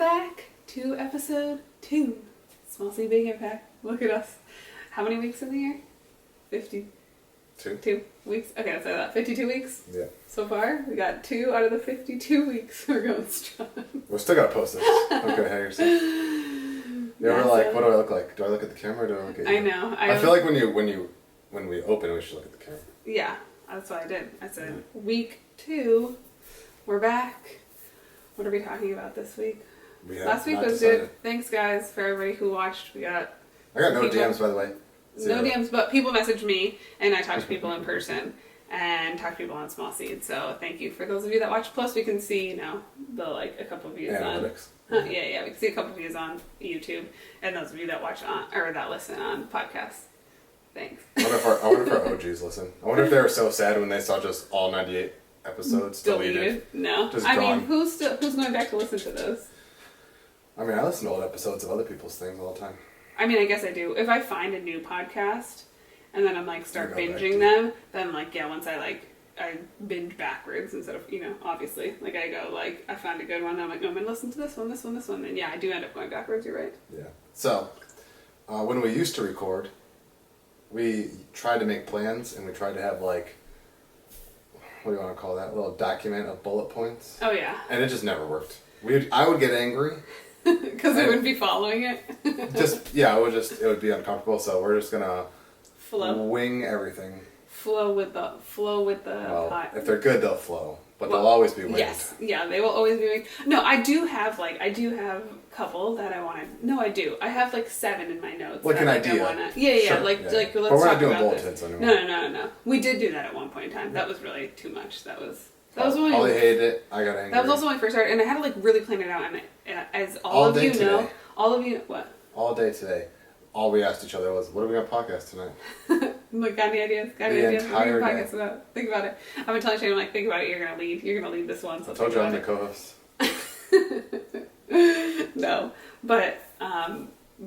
back to episode 2. Small Seed Big Impact. Look at us. How many weeks in the year? 52 2 weeks? Okay, let's say that. 52 weeks? Yeah. So far, we got 2 out of the 52 weeks. We're going strong. We're still gotta post this. Don't get ahead of yourself. You ever like, what do I look like? Do I look at the camera or do I look at you? I know. I feel like when we open, we should look at the camera. Yeah, that's what I did. I said, week 2, we're back. What are we talking about this week? Last week was good. Thanks, guys, for everybody who watched. I got no DMs, by the way. No DMs, but people message me, and I talk to people in person, and talk to people on Small Seed. So thank you for those of you that watch. Plus, we can see, a couple of views Analytics. on. Yeah, we can see a couple of views on YouTube, and those of you that watch on or that listen on podcasts. Thanks. I wonder if our OGs listen. I wonder if they were so sad when they saw just all 98 episodes deleted. No, just I gone. mean, who's going back to listen to those? I mean, I listen to old episodes of other people's things all the time. I mean, I guess I do. If I find a new podcast and then I'm start binging them, then once I binge backwards instead of, obviously, I go I found a good one, I'm no, I'm going to listen to this one, and yeah, I do end up going backwards, you're right. Yeah. So, when we used to record, we tried to make plans and we tried to have what do you want to call that? A little document of bullet points. Oh, yeah. And it just never worked. I would get angry. Because I wouldn't be following it. It would be uncomfortable, so we're just gonna wing everything. Flow with the pot. If they're good, they'll flow. But they'll always be winged. Yes. Yeah, they will always be winged. No, I do have a couple that I want to. No, I do. I have 7 in my notes. An idea. Sure. Let's But we're not talk doing about bullet this. hits anymore. No. We did do that at one point in time. That was really too much. That was when Ollie hated it. I got angry. That was also when I first started, and I had to really plan it out. And as all of you know, what? All day today, all we asked each other was, "What are we gonna podcast tonight?" Got any ideas? Got any ideas? What are we gonna podcast about? Think about it. I've been telling Shane, think about it. You're gonna lead this one. So I told you I'm the co-host. No, but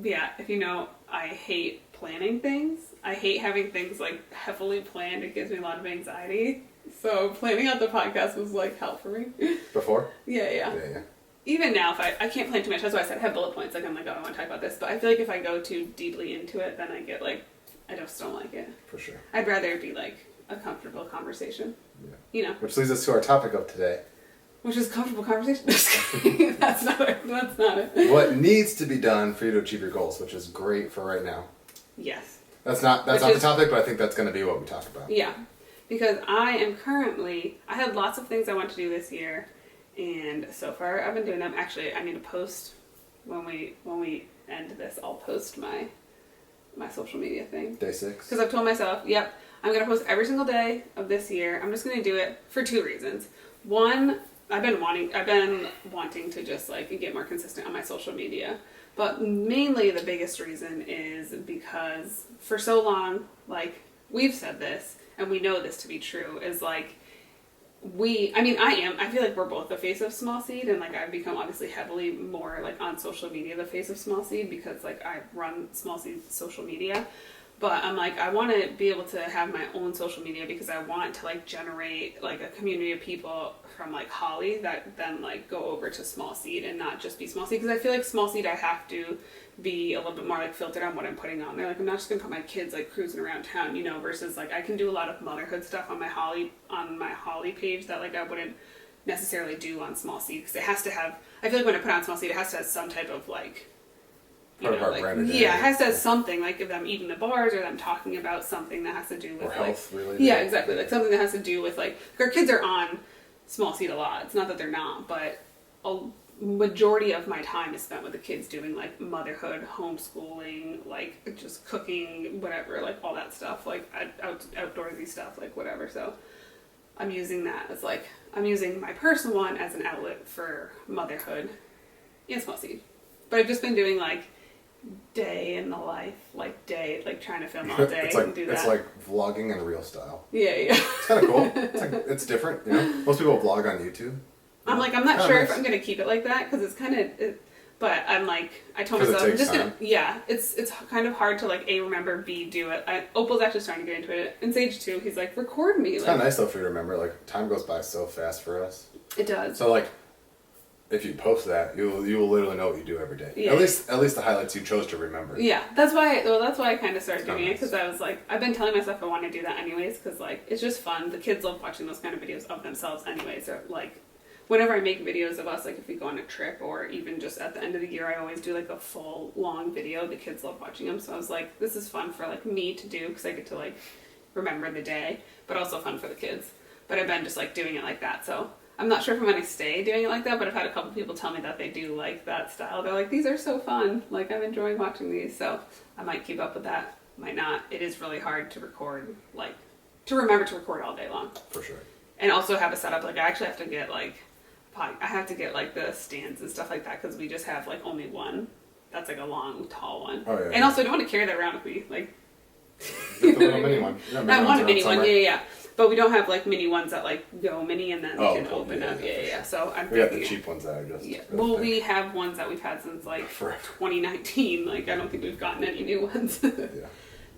yeah. If you know, I hate planning things. I hate having things heavily planned. It gives me a lot of anxiety. So planning out the podcast was hell for me. Before? Yeah. Even now, if I can't plan too much, that's why I said have bullet points. I'm I want to talk about this. But I feel if I go too deeply into it, then I get I just don't like it. For sure. I'd rather it be a comfortable conversation. Yeah. Which leads us to our topic of today. Which is comfortable conversation. That's not it. What needs to be done for you to achieve your goals, which is great for right now. Yes. That's not the topic, but I think that's going to be what we talk about. Yeah. Because I had lots of things I want to do this year, and so far I've been doing them. Actually, I need to post, when we end this, I'll post my social media thing. Day 6. Because I've told myself, I'm going to post every single day of this year. I'm just going to do it for 2 reasons. One, I've been wanting to just get more consistent on my social media. But mainly the biggest reason is because for so long, we've said this, and we know this to be true, is I feel we're both the face of Small Seed, and I've become obviously heavily more on social media the face of Small Seed because I run Small Seed social media. But I'm I want to be able to have my own social media because I want to generate a community of people from Holly that then go over to Small Seed and not just be Small Seed, because I feel Small Seed I have to be a little bit more filtered on what I'm putting on there. I'm not just gonna put my kids cruising around town, versus I can do a lot of motherhood stuff on my Holly page that I wouldn't necessarily do on Small Seed, because it has to have, I feel when I put on Small Seed it has to have some type of it has to have something if I'm eating the bars or them talking about something that has to do with health related. Yeah, exactly. Something that has to do with our kids are on Small Seed a lot. It's not that they're not, but a majority of my time is spent with the kids doing motherhood, homeschooling, just cooking, whatever, all that stuff, outdoorsy stuff, whatever. So I'm using that as I'm using my personal one as an outlet for motherhood and Small Seed. But I've just been doing day in the life, trying to film all day and do that. It's vlogging in real style. Yeah. It's kind of cool. It's different, Most people vlog on YouTube. I'm not sure if I'm gonna keep it like that because it's kind of. But I'm I told myself I'm just gonna. Yeah, it's kind of hard to remember, B, do it. Opal's actually starting to get into it, and Sage too. He's record me. It's kind of nice though for you to remember. Time goes by so fast for us. It does. So if you post that, you will literally know what you do every day. Yeah. At least the highlights you chose to remember. Yeah, that's why I kind of started doing it, because I was like, I've been telling myself I want to do that anyways, because like it's just fun. The kids love watching those kind of videos of themselves anyways. Or like whenever I make videos of us, like if we go on a trip or even just at the end of the year, I always do like a full long video. The kids love watching them, so I was like, this is fun for like me to do because I get to like remember the day, but also fun for the kids. But I've been just like doing it like that, so I'm not sure if I'm going to stay doing it like that, but I've had a couple people tell me that they do like that style. They're like, these are so fun. Like, I'm enjoying watching these, so I might keep up with that. Might not. It is really hard to record, like, to remember to record all day long. For sure. And also have a setup. Like, I actually have to get, like, the stands and stuff like that, because we just have, like, only one. That's, like, a long, tall one. Oh, yeah. And also, I don't want to carry that around with me. Like, Get the little mini one. I want a mini one, yeah. But we don't have like mini ones that like go mini and then they can cool. open up. Yeah. So I'm we got the cheap ones that are just. Yeah. Well, we have ones that we've had since like 2019. Like I don't think we've gotten any new ones. Yeah.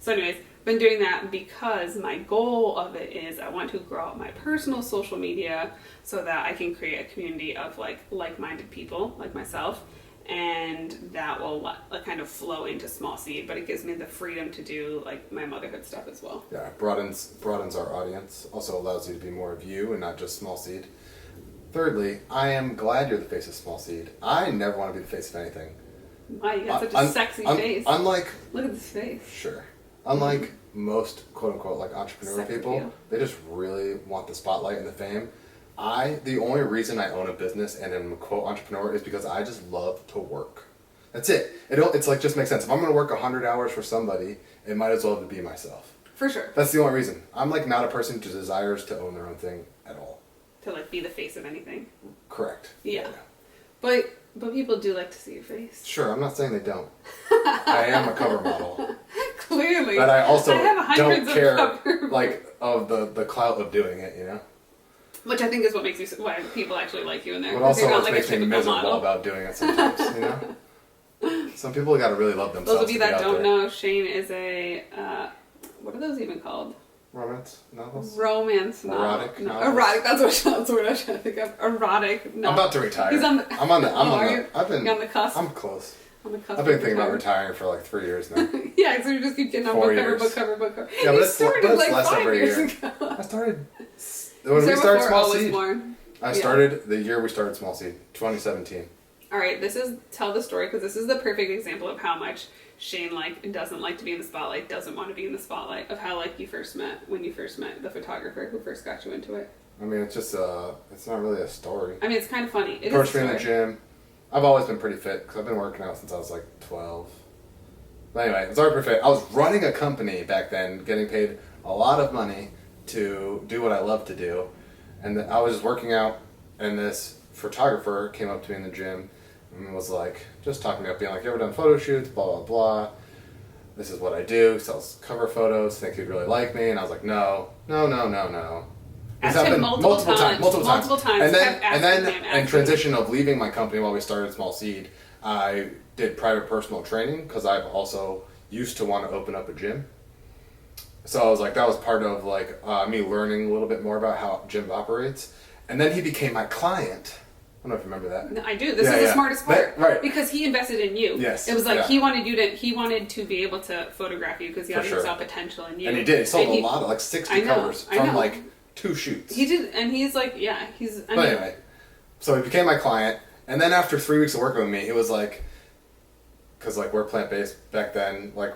So, anyways, been doing that because my goal of it is I want to grow out my personal social media so that I can create a community of like-minded people like myself. And that will kind of flow into Small Seed, but it gives me the freedom to do like my motherhood stuff as well. Yeah, broadens our audience. Also allows you to be more of you and not just Small Seed. Thirdly, I am glad you're the face of Small Seed. I never want to be the face of anything. Why? You got such a sexy face. Unlike, look at this face. Sure. Unlike most quote unquote like entrepreneur people, they just really want the spotlight and the fame. The only reason I own a business and am a quote entrepreneur is because I just love to work. That's it. It's like just makes sense. If I'm going to work 100 hours for somebody, it might as well be myself. For sure. That's the only reason. I'm like not a person who desires to own their own thing at all. To like be the face of anything. Correct. Yeah. But people do like to see your face. Sure, I'm not saying they don't. I am a cover model. Clearly. But I also don't care like of the clout of doing it, you know? Which I think is what makes you why people actually like you in there. But also what like makes me miserable model. About doing it sometimes, you know? Some people gotta really love themselves. Those of you that don't know, Shane is a what are those even called? Romance novels? Romance novels. Erotic novels? Erotic, that's what I was trying to think of. Erotic novels. I'm about to retire. He's on the, I'm on the you're on the cusp? I'm close. On the cusp. I've been thinking about retiring for like 3 years now. Yeah, so you just keep getting on book cover. Yeah, but it's like less 5 every years year. ago. I started when we started Small Seed. I started the year we started Small Seed, 2017. All right, tell the story because this is the perfect example of how much Shane doesn't like to be in the spotlight, doesn't want to be in the spotlight, of how you first met the photographer who first got you into it. I mean, it's just it's not really a story. I mean, it's kind of funny. It Approached me in the gym. I've always been pretty fit because I've been working out since I was like 12. But anyway, it's already pretty fit. I was running a company back then, getting paid a lot of money to do what I love to do. And I was just working out, and this photographer came up to me in the gym and was like, just talking about being like, you ever done photo shoots, blah, blah, blah. This is what I do, sells cover photos, think you'd really like me. And I was like, no. Asked him multiple times. And then in transition of leaving my company while we started Small Seed, I did private personal training because I've also used to want to open up a gym. So I was like, that was part of me learning a little bit more about how gym operates. And then he became my client. I don't know if you remember that. No, I do. This is the smartest part. Right. Because he invested in you. Yes. It was like he wanted to be able to photograph you because he already saw potential in you. And he did. He sold a lot of 60 covers from 2 shoots. He did, and he's anyway, so he became my client, and then after 3 weeks of working with me, he was like, because we're plant-based back then, we're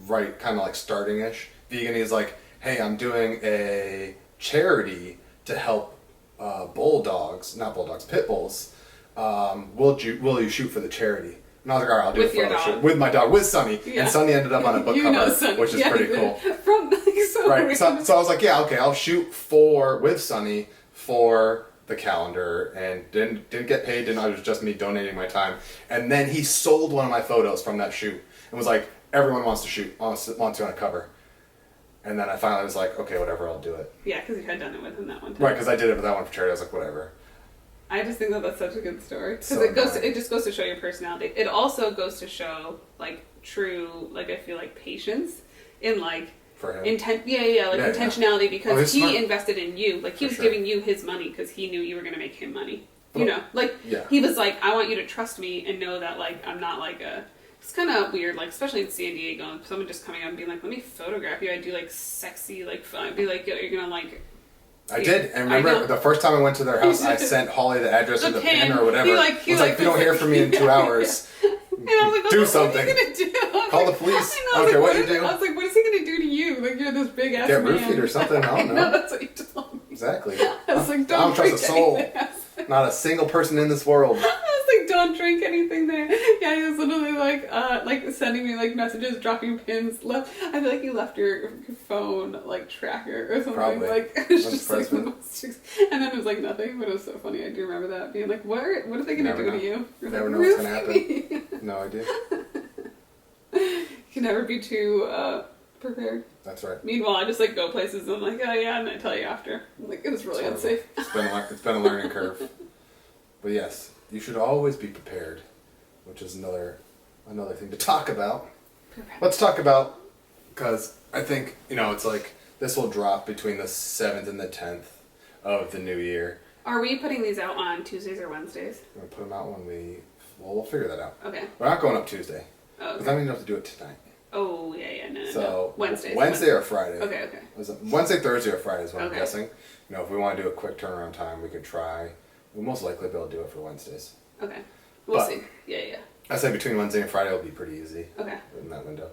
right kind of starting-ish vegan. He's like, hey, I'm doing a charity to help pit bulls. Will you shoot for the charity? And I was like, all right, I'll do a photo shoot with my dog, with Sunny. Yeah. And Sunny ended up on a book cover, which is pretty cool. Right. So I was like, yeah, okay, I'll shoot with Sunny for the calendar, and didn't get paid. It was just me donating my time. And then he sold one of my photos from that shoot and was like, everyone wants you on a cover. And then I finally was like, okay, whatever, I'll do it. Yeah, because you had done it with him that one time. Right, because I did it with that one for charity. I was like, whatever. I just think that's such a good story because it just goes to show your personality. It also goes to show true I feel patience in for him. Intentionality because he smart. invested in you. He was giving you his money because he knew you were going to make him money. You know, like, Yeah. he was like, I want you to trust me and know that, like, I'm not like a... It's kind of weird, like, especially in San Diego, someone just coming up and being like, let me photograph you. I do, like, sexy, like, fun. I'd be like, yo, you're gonna, like... I did. And remember, the first time I went to their house, I sent Holly the address of the pin or whatever. I was like, if you don't hear from me in 2 hours, do something. What are you gonna do? Call the police. I don't care what you do. I was like, what is he gonna do to you? Like, you're this big ass man. Get roofied or something. I don't know. No, that's what you told me. Exactly. I was like, I don't trust a soul. anything. Not a single person in this world. I was like, don't drink anything there. Yeah, he was literally like sending me like messages, dropping pins. I feel like you left your phone like tracker or something. Probably. Like it was just like the most. And then it was like nothing, but it was so funny. I do remember that being like, what are they gonna do to you? You're Never like, know what's gonna happen. No idea. You can never be too prepared. That's right. Meanwhile, I just like go places and I'm like, oh yeah, and I tell you after. I'm like, it was really unsafe. It's been a learning curve. But yes, you should always be prepared, which is another thing to talk about. Let's talk about, because I think, it's like this will drop between the 7th and the 10th of the new year. Are we putting these out on Tuesdays or Wednesdays? We're going to put them out we'll figure that out. Okay. We're not going up Tuesday. Oh, okay. Because that means you have to do it tonight. Oh, yeah, no. So, Wednesday or Friday. Okay. Wednesday, Thursday, or Friday is what I'm Okay. guessing. If we want to do a quick turnaround time, we could try. We'll most likely be able to do it for Wednesdays. Okay. We'll see. Yeah. I say between Wednesday and Friday will be pretty easy. Okay. In that window.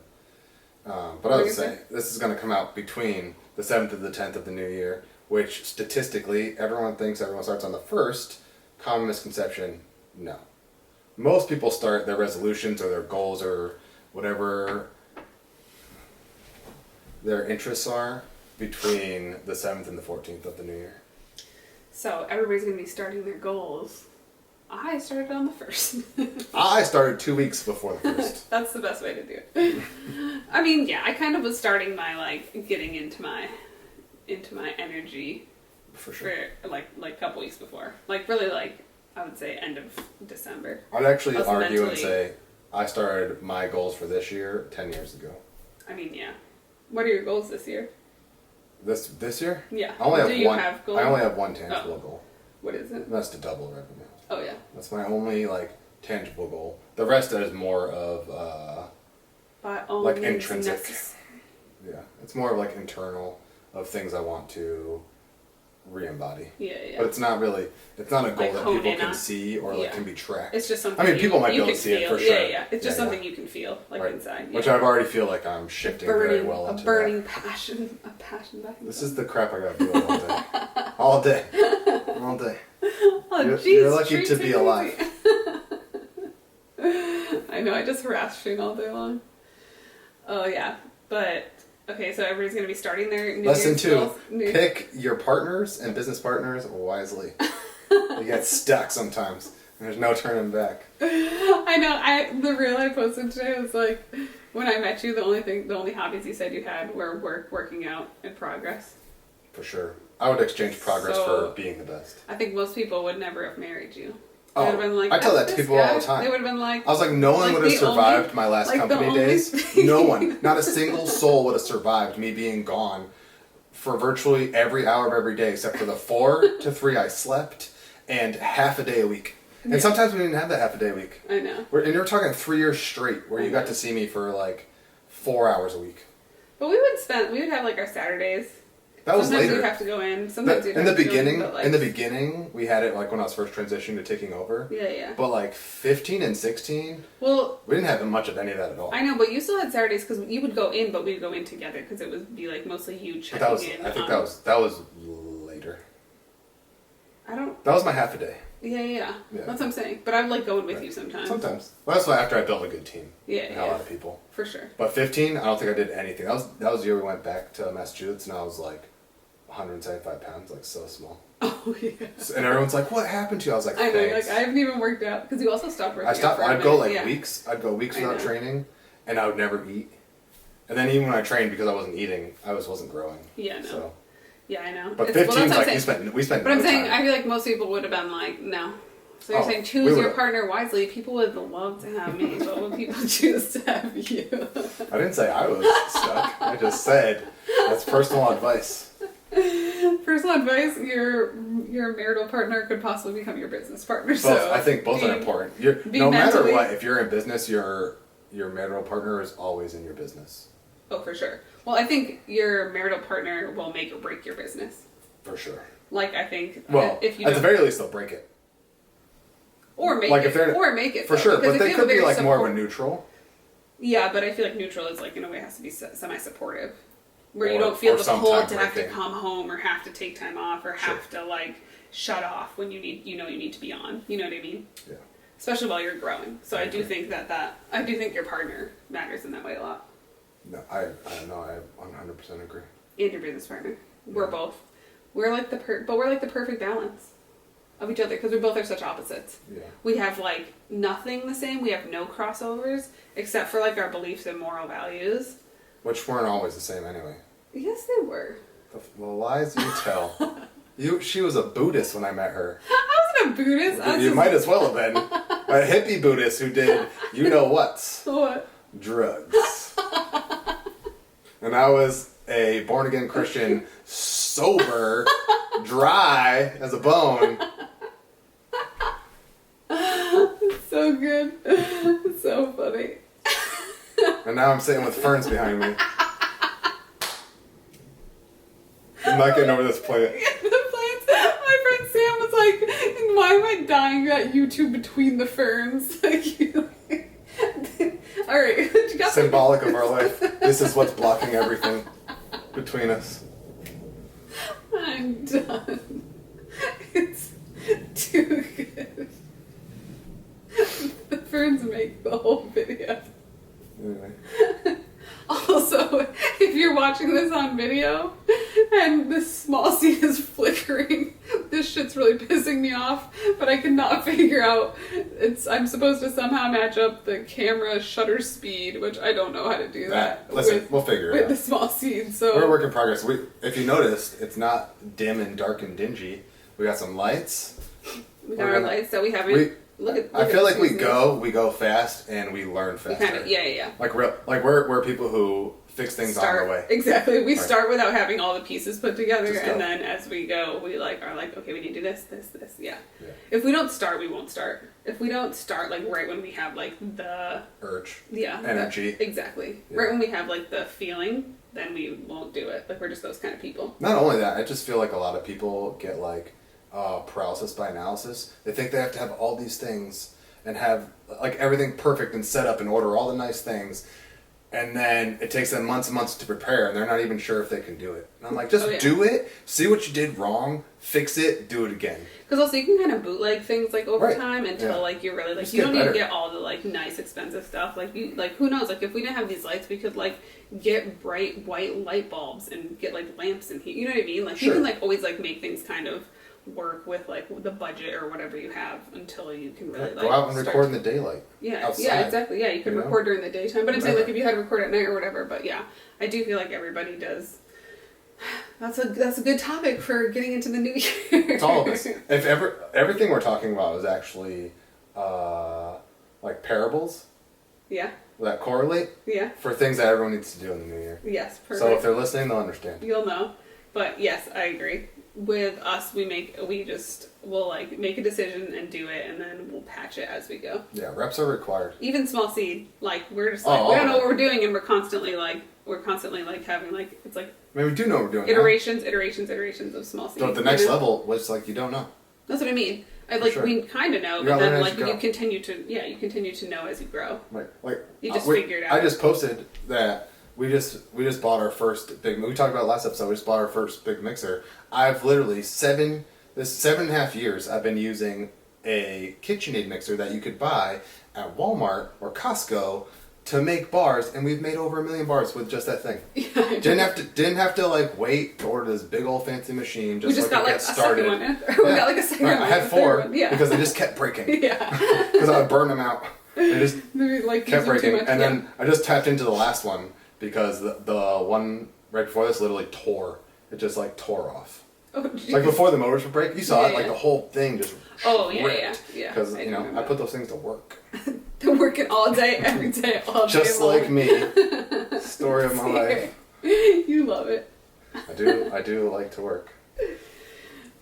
But I would say this is going to come out between the 7th and the 10th of the new year, which statistically everyone thinks everyone starts on the 1st. Common misconception, no. Most people start their resolutions or their goals or whatever their interests are between the 7th and the 14th of the new year. So everybody's going to be starting their goals. I started on the 1st. I started 2 weeks before the 1st. That's the best way to do it. I mean, yeah, I kind of was starting my, like, getting into my energy For sure. for, like a couple weeks before. Like, really, like, I would say end of December. I'd actually argue and say I started my goals for this year 10 years ago. I mean, yeah. What are your goals this year? This year? Yeah. I only Do have you one. have goals? I only have one tangible goal. What is it? That's to double revenue. Oh yeah. That's my only tangible goal. The rest is more of intrinsic. Yeah, it's more of internal of things I want to re-embody. Yeah. But it's not a goal that people can see or can be tracked. It's just something. I mean, people might be able to see it for sure. Yeah. It's just something you can feel inside. Yeah. Which I've already feel like I'm shifting very well into. A burning passion, a passion back. This is the crap I gotta do all day, all day. Oh, you're lucky to be alive. I know. I just harass Shane all day long. Oh yeah, but. Okay, so everybody's going to be starting their New Lesson Year's 2, goals. Pick your partners and business partners wisely. You get stuck sometimes. And there's no turning back. I know. The reel I posted today was like, when I met you, the only hobbies you said you had were working out, and progress. For sure. I would exchange progress for being the best. I think most people would never have married you. Oh, I tell that to people all the time. They would have been like... I was like, no one would have survived my last company days. No one. Not a single soul would have survived me being gone for virtually every hour of every day, except for the 4 to 3 I slept and half a day a week. And sometimes we didn't have that half a day a week. I know. And you're talking 3 years straight where you got to see me for 4 hours a week. But we would have our Saturdays. That was sometimes later. We'd have to go in. Sometimes in the beginning, we had it when I was first transitioning to taking over. Yeah. But 15 and 16, well, we didn't have much of any of that at all. I know, but you still had Saturdays because you would go in, but we'd go in together because it would be mostly you checking in. I think that was later. That was my half a day. Yeah. That's what I'm saying. But I'm going with you sometimes. Sometimes. Well, that's why after I built a good team. Yeah. A lot of people. For sure. But 15, I don't think I did anything. That was the year we went back to Massachusetts, and I was 175 pounds, so small. Oh yeah. And everyone's like, "What happened to you?" I was like, I know, thanks. I haven't even worked out because you also stopped working out. I'd go weeks. I'd go weeks without training, and I would never eat. And then even when I trained, because I wasn't eating, I wasn't growing. Yeah, no. So. Yeah, I know. But 15's we spent. But I'm saying, I feel like most people would have been no. So you're saying choose your partner wisely. People would love to have me, but would people choose to have you? I didn't say I was stuck. I just said that's personal advice. Personal advice: your marital partner could possibly become your business partner. Both, So I think both are important. No matter what, if you're in business, your marital partner is always in your business. Oh, for sure. Well, I think your marital partner will make or break your business. For sure. Like, I think... Well, if you at the very least, they'll break it. Or make like it. If they're, or make it. For though, sure, but they could be like support. more of a neutral. Yeah, but I feel like neutral is like, in a way, has to be semi-supportive. Where you don't feel the pull to have to come home or have to take time off or have to, like, shut off when you need to be on. You know what I mean? Yeah. Especially while you're growing. So I do think I do think your partner matters in that way a lot. No, I don't know. I 100% agree. And your business partner. We're both. We're like the perfect balance of each other because we both are such opposites. Yeah. We have like nothing the same. We have no crossovers except for like our beliefs and moral values. Which weren't always the same anyway. Yes, they were. The lies you tell. She was a Buddhist when I met her. I wasn't a Buddhist. You might as well have been. A hippie Buddhist who did what? What? Drugs. And I was a born-again Christian, sober, dry as a bone. So good. So funny. And now I'm sitting with ferns behind me. I'm not getting over this plant. The plants. My friend Sam was like, why am I dying at YouTube between the ferns? Alright. Symbolic of our life. This is what's blocking everything between us. I'm done. It's too good. The ferns make the whole video. Anyway. Also, if you're watching this on video and this small seed is flickering, this shit's really pissing me off, but I cannot figure out, I'm supposed to somehow match up the camera shutter speed, which I don't know how to do that. Listen, we'll figure it out. With the small seed, so... We're a work in progress. If you noticed, it's not dim and dark and dingy. We got some lights. We got our lights that we haven't... I feel like we go fast and we learn faster. Yeah. Like we're people who fix things on the way. Exactly. We start without having all the pieces put together, and then as we go, we are like, okay, we need to do this. Yeah. If we don't start, we won't start. If we don't start like right when we have like the urge, energy, exactly. Yeah. Right when we have like the feeling, then we won't do it. Like we're just those kind of people. Not only that, I just feel like a lot of people get like paralysis by analysis. They think they have to have all these things and have like everything perfect and set up and order all the nice things, and then it takes them months and months to prepare, and they're not even sure if they can do it. And I'm like, just do it, see what you did wrong, fix it, do it again. Because also you can kind of bootleg things like over time until like you're really like, you don't even get all the like nice expensive stuff. Like you who knows, like if we didn't have these lights, we could like get bright white light bulbs and get like lamps and heat. You know what I mean? Like you can like always like make things kind of work with like the budget or whatever you have until you can really like go out and record in the daylight. Outside. Yeah, exactly. Yeah, you can record during the daytime, but I'm saying like if you had to record at night or whatever. But yeah, I do feel like everybody does. That's a good topic for getting into the new year. It's all of us. If everything we're talking about is actually like parables. Yeah. That correlate. Yeah. For things that everyone needs to do in the new year. Yes, perfect. So if they're listening, they'll understand. You'll know. But yes, I agree. With us, we'll like make a decision and do it, and then we'll patch it as we go. Yeah, reps are required. Even small seed, like we're just like we don't know what we're doing, and we're constantly having like it's like. I mean, we do know what we're doing. Iterations of small seed. So at the next level was like you don't know. That's what I mean. We kind of know, but then like you continue to know as you grow. Right, like you just figure it out. I just posted that. We just bought our first big. We talked about it last episode. We just bought our first big mixer. I've literally 7.5 years. I've been using a KitchenAid mixer that you could buy at Walmart or Costco to make bars, and we've made over 1 million bars with just that thing. Yeah, didn't have to like wait to order this big old fancy machine. We just got like a second one. We got like a second one. I had 4 because they just kept breaking. Yeah, because I would burn them out. They just kept breaking, and then I just tapped into the last one. Because the one right before this literally tore. It just like tore off. Oh, like before the motors would break, you saw it like the whole thing just. Oh ripped. yeah. Because I put those things to work. They're working all day, every day, all day. Just like me. Story of my life. You love it. I I do like to work.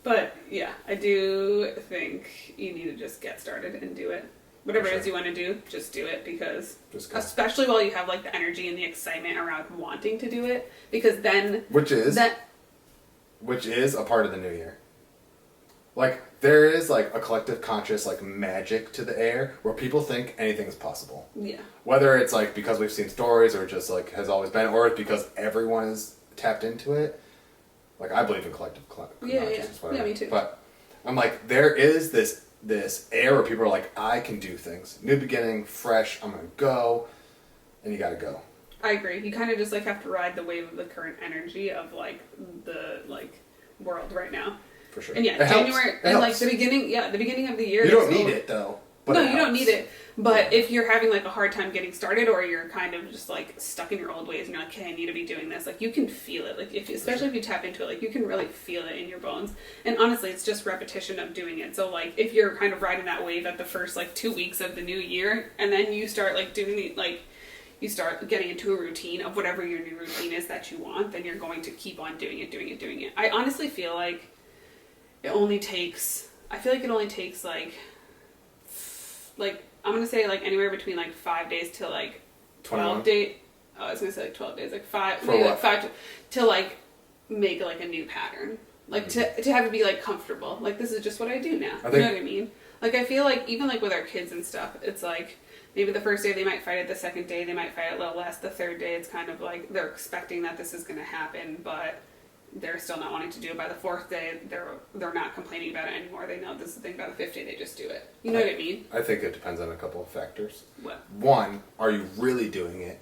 But yeah, I do think you need to just get started and do it. Whatever it is you want to do, just do it, because especially while you have like the energy and the excitement around wanting to do it, because then which is a part of the new year. Like there is like a collective conscious like magic to the air where people think anything is possible. Yeah. Whether it's like because we've seen stories or just like has always been, or it's because everyone is tapped into it. Like I believe in collective consciousness. Yeah, me too. But I'm like, there is this air where people are like, I can do things. New beginning, fresh, I'm gonna go, and you gotta go. I agree. You kind of just like have to ride the wave of the current energy of like the like world right now. For sure. And yeah, January and like the beginning of the year. You don't need it though. But no, you don't need it. But if you're having like a hard time getting started, or you're kind of just like stuck in your old ways and you're like, okay, I need to be doing this, like you can feel it. Like especially if you tap into it, like you can really feel it in your bones. And honestly, it's just repetition of doing it. So like if you're kind of riding that wave at the first like 2 weeks of the new year, and then you start like doing the you start getting into a routine of whatever your new routine is that you want, then you're going to keep on doing it. I honestly feel like it only takes like I'm gonna say like anywhere between like 5 days to like 12 days. Oh, I was gonna say like 12 days, like five to like make like a new pattern, like to have it be like comfortable. Like this is just what I do now. You know what I mean? Like I feel like even like with our kids and stuff, it's like maybe the first day they might fight it, the second day they might fight it a little less, the third day it's kind of like they're expecting that this is gonna happen, but they're still not wanting to do it. By the fourth day, they're not complaining about it anymore. They know this is the thing. By the fifth day, they just do it. You know what I mean? I think it depends on a couple of factors. What? One, are you really doing it?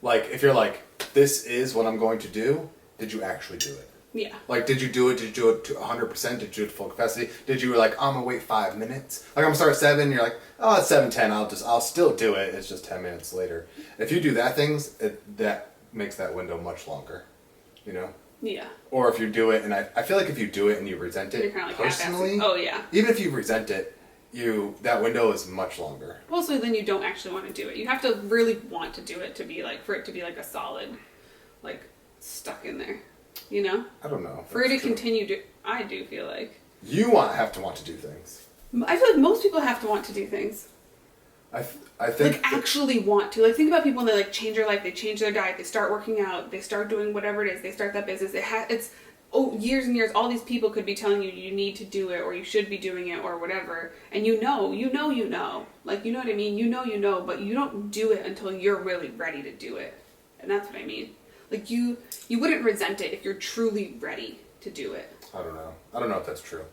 Like, if you're like, this is what I'm going to do, did you actually do it? Yeah. Like, did you do it? Did you do it to 100%? Did you do it to full capacity? Did you like, I'm gonna wait 5 minutes? Like, I'm gonna start at 7. You're like, oh, it's 7:10. I'll still do it. It's just 10 minutes later. If you do that that makes that window much longer. You know? Yeah. Or if you do it, and I feel like if you do it and you resent it, you're kind of like personally, oh yeah. Even if you resent it, that window is much longer. Well, so then you don't actually want to do it. You have to really want to do it to be like, for it to be like a solid, like stuck in there. You know? I don't know. For it to continue to, I do feel like. You have to want to do things. I feel like most people have to want to do things. I think like actually want to. Like think about people when they like change their life, they change their diet, they start working out, they start doing whatever it is, they start that business. It's years and years. All these people could be telling you need to do it, or you should be doing it, or whatever. And you know. Like you know what I mean? You know, but you don't do it until you're really ready to do it. And that's what I mean. Like you wouldn't resent it if you're truly ready to do it. I don't know if that's true.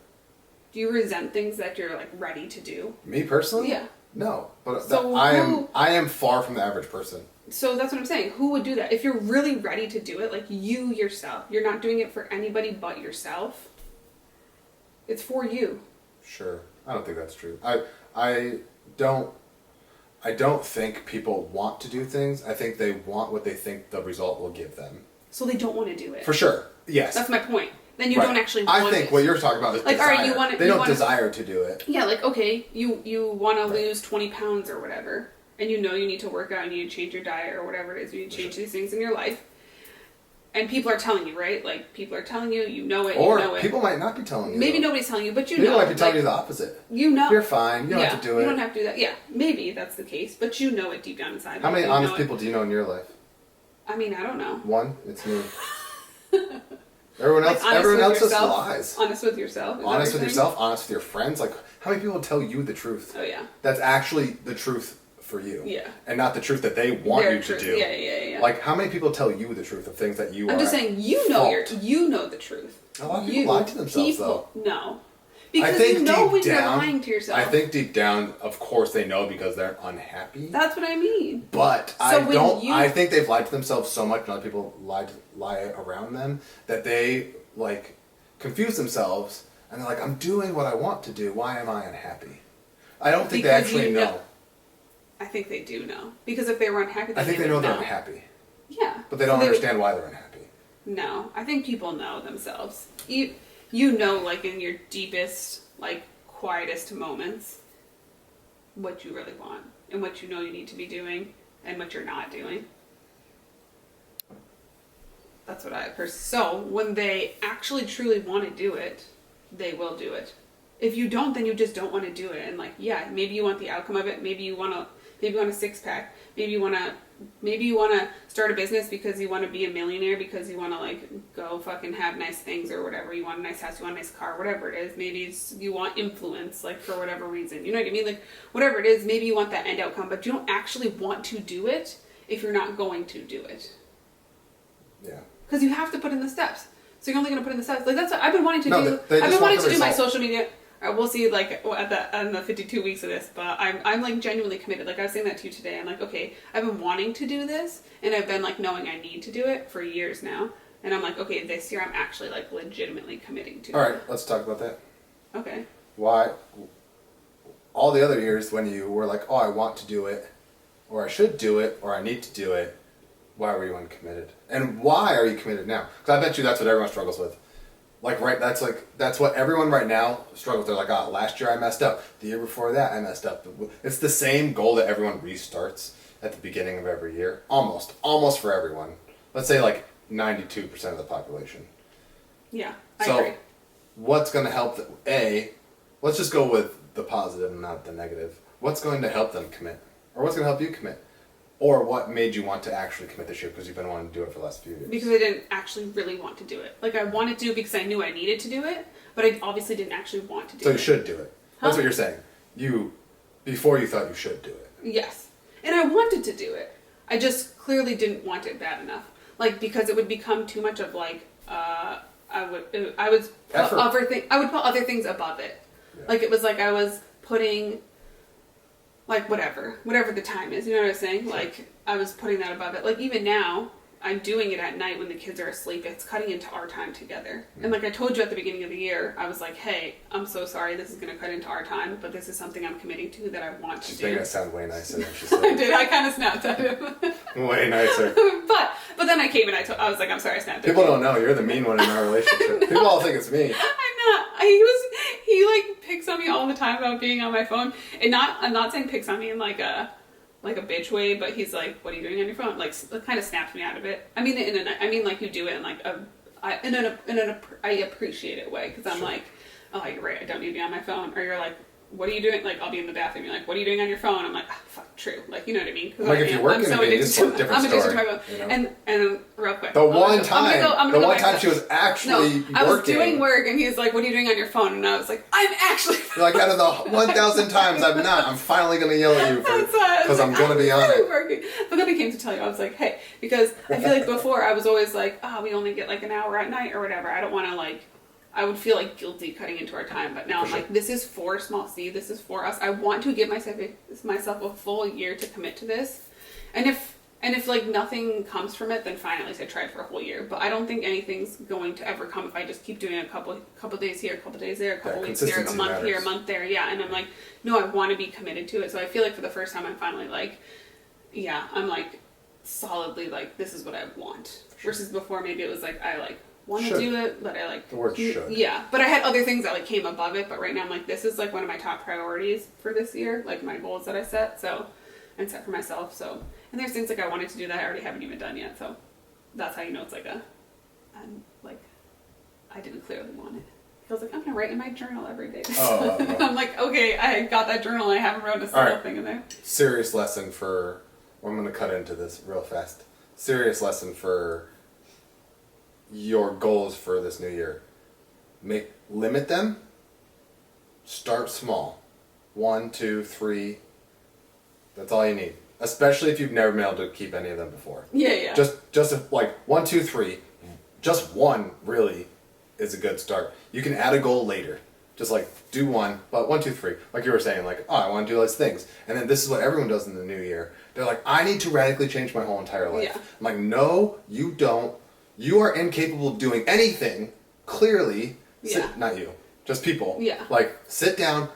Do you resent things that you're like ready to do? Me personally? Yeah. No, but so I am far from the average person. So that's what I'm saying. Who would do that? If you're really ready to do it, like you yourself, you're not doing it for anybody but yourself. It's for you. Sure. I don't think that's true. I don't think people want to do things. I think they want what they think the result will give them. So they don't want to do it. For sure. Yes. That's my point. Then you don't actually want it. I think what you're talking about is like, desire. All right, you want it, they don't desire to do it. Yeah, like, okay, you want to lose 20 pounds or whatever, and you know you need to work out and you need to change your diet or whatever it is, you need to change these things in your life. And people are telling you, right? Like, people are telling you, you know it, Or people might not be telling you. Maybe nobody's telling you, but you people know. People might be telling you the opposite. You know. You're fine. You don't have to do it. You don't have to do that. Yeah, maybe that's the case, but you know it deep down inside. How many honest people do you know in your life? I mean, I don't know. One. It's me. Everyone else just lies. Honest with yourself. Honest with yourself. Honest with your friends. Like, how many people tell you the truth? Oh yeah. That's actually the truth for you. Yeah. And not the truth that they want you to do. Yeah. Like, how many people tell you the truth of things that you I'm just saying, you know the truth. A lot of people lie to themselves, though. No. Because you know when you're lying to yourself. I think deep down, of course, they know because they're unhappy. That's what I mean. But I think they've lied to themselves so much, and other people lie around them, that they, like, confuse themselves, and they're like, I'm doing what I want to do. Why am I unhappy? I don't think they actually know. I think they do know. Because if they were unhappy, I think they know they're unhappy. Yeah. But they don't understand why they're unhappy. No. I think people know themselves. You know, like, in your deepest, like, quietest moments, what you really want, and what you know you need to be doing, and what you're not doing. That's what I so when they actually truly want to do it, they will do it. If you don't, then you just don't want to do it. And like, yeah, maybe you want the outcome of it. Maybe you want a six pack. Maybe you want to start a business because you want to be a millionaire, because you want to like go fucking have nice things or whatever. You want a nice house, you want a nice car, whatever it is. Maybe you want influence, like for whatever reason. You know what I mean? Like whatever it is, maybe you want that end outcome, but you don't actually want to do it if you're not going to do it. Yeah. Because you have to put in the steps. So you're only going to put in the steps. Like that's what I've been wanting to do. I've been wanting to do my social media. We'll see, like, at the 52 weeks of this, but I'm, like, genuinely committed. Like, I was saying that to you today. I'm like, okay, I've been wanting to do this, and I've been, like, knowing I need to do it for years now. And I'm like, okay, this year I'm actually, like, legitimately committing to it. All right, let's talk about that. Okay. Why? All the other years when you were like, oh, I want to do it, or I should do it, or I need to do it, why were you uncommitted? And why are you committed now? Because I bet you that's what everyone struggles with. Like, right, that's what everyone right now struggles. They're like, oh, last year I messed up. The year before that I messed up. It's the same goal that everyone restarts at the beginning of every year. Almost for everyone. Let's say like 92% of the population. Yeah, I agree. What's going to help let's just go with the positive and not the negative. What's going to help them commit? Or what's going to help you commit? Or what made you want to actually commit this year? Because you've been wanting to do it for the last few years. Because I didn't actually really want to do it. Like, I wanted to because I knew I needed to do it, but I obviously didn't actually want to do it. So you should do it. That's what you're saying. Before you thought you should do it. Yes. And I wanted to do it. I just clearly didn't want it bad enough. Like, because it would become too much of, like, I would put other things above it. Yeah. Like, it was like I was putting... like, whatever the time is, you know what I'm saying? Sure. Like, I was putting that above it. Like, even now, I'm doing it at night when the kids are asleep. It's cutting into our time together. Mm. And like I told you at the beginning of the year, I was like, hey, I'm so sorry this is going to cut into our time, but this is something I'm committing to that I want to do. She's making it sound way nicer than she said. I did. I kind of snapped at him. Way nicer. But then I came and I was like, I'm sorry, I snapped at People don't know. You're the mean one in our relationship. People all think it's me. I'm not. He like picks on me all the time about being on my phone. And I'm not saying picks on me in like a bitch way, but he's like, what are you doing on your phone? Like, it kind of snaps me out of it. I mean like you do it in like I appreciate it way, because I'm like, oh, you're right, I don't need to be on my phone. Or you're like, what are you doing? Like, I'll be in the bathroom. You're like, what are you doing on your phone? I'm like, oh, fuck, true. Like, you know what I mean? Like, if you're working again, it's a different story. I'm addicted to my phone. You know? And real quick. The one time she was actually working. I was doing work, and he's like, what are you doing on your phone? And I was like, I'm actually... You're like, out of the 1,000 times I'm not. I'm finally going to yell at you because I'm going to be on it. Working. But then I came to tell you, I was like, hey, because I feel like before I was always like, oh, we only get like an hour at night or whatever. I don't want to like... I would feel like guilty cutting into our time, but now I'm like, this is for Small C, this is for us. I want to give myself a full year to commit to this. And if like nothing comes from it, then fine, at least I tried for a whole year. But I don't think anything's going to ever come if I just keep doing a couple days here, a couple days there, a couple weeks here, a month here, a month there. Yeah, and I'm like, no, I want to be committed to it. So I feel like for the first time I'm finally like, yeah, I'm like solidly like, this is what I want. Versus before maybe it was like, I like want to do it, but I like... The word should. Yeah, but I had other things that like came above it, but right now I'm like, this is like one of my top priorities for this year, like my goals that I set, and set for myself, so... And there's things like I wanted to do that I already haven't even done yet, so that's how you know it's like I didn't clearly want it. I was like, I'm going to write in my journal every day. I'm like, okay, I got that journal and I haven't wrote a single thing in there. Serious lesson for... I'm going to cut into this real fast. Serious lesson for... your goals for this new year. Limit them. Start small. 1, 2, 3. That's all you need. Especially if you've never been able to keep any of them before. Yeah. Just like 1, 2, 3. Just one really is a good start. You can add a goal later. Just like do one, but 1, 2, 3. Like you were saying, like, oh, I want to do those things. And then this is what everyone does in the new year. They're like, I need to radically change my whole entire life. Yeah. I'm like, no, you don't. You are incapable of doing anything, clearly. Yeah. Not you. Just people. Yeah. Like, sit down,